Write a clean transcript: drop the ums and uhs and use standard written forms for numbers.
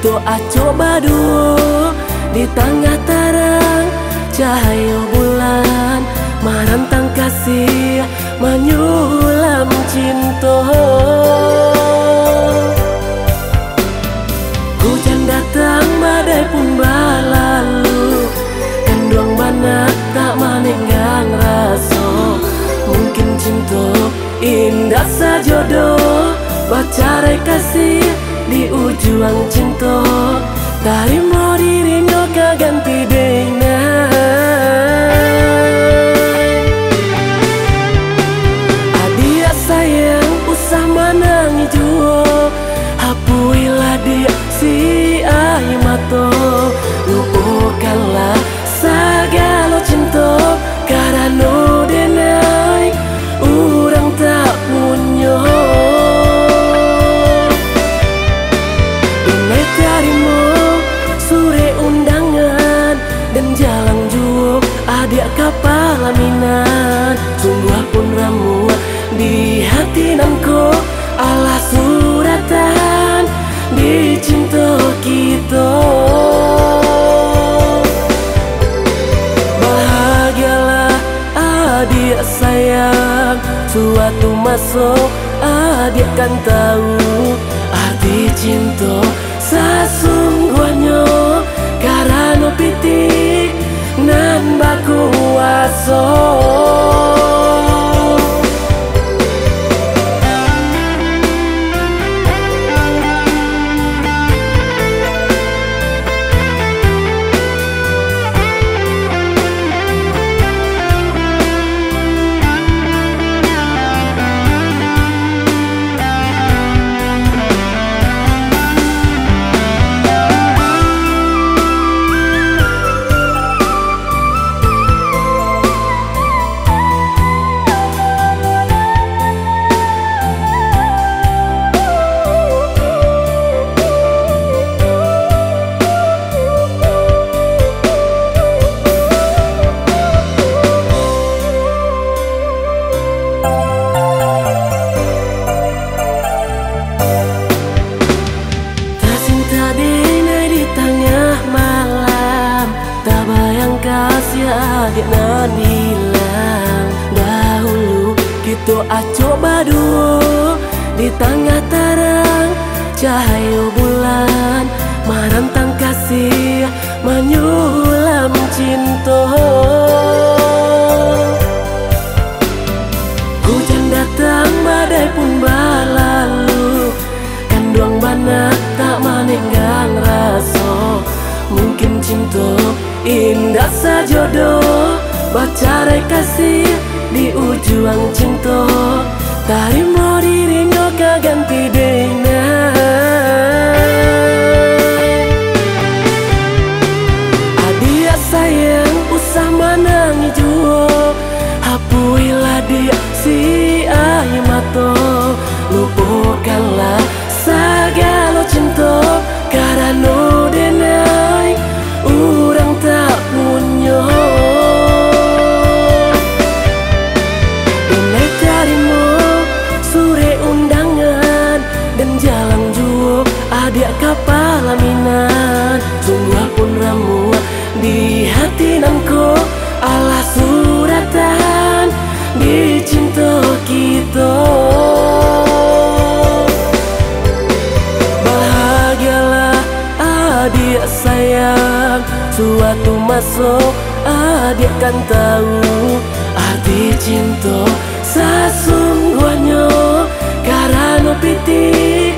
Kita coba dulu di tengah terang cahaya bulan, merantang kasih menyulam cinta. Hujan datang badai pun berlalu, kenduang mana tak menenggang rasa. Mungkin cinta indah sajodoh, bacarai kasih di ujung cinta. Tarimo dirinya kaganti dengan adia sayang usah menangi jua, hapuilah dia si air mata. Lupakanlah segala cinta, karena denai orang tak punya. Denai tarimo sore undangan dan jalan jua adik kapal aminan. Sungguh pun ramu di hati nanko, alah suratan di cinta kita. Bahagialah adik sayang, suatu masuk adik kan tahu arti cinta sesungguhnya, karena pitik nan baku waso. Kasih adik nan hilang dahulu. Kita coba dulu di tengah terang cahaya bulan, merantang kasih menyulam cinta. Hujan datang badai pun berlalu, kenduang bana tak menenggang rasa. Mungkin cinta indah sajodoh, bacarai kasih di ujung cinta. Tarimo dirinya kaganti dengan adia sayang usah menangi jua, hapuilah dia si air mata. Lupakanlah segala cinta, karena denai orang tak punya. Denai tarimo sore undangan dan jalan jua adik kapal aminan. Sungguh pun ramu di hati nanko, alah suratan di cinta kita. Bahagialah adik sayang, suatu masuk adik kan tahu arti cinta sesungguhnya, karena pitik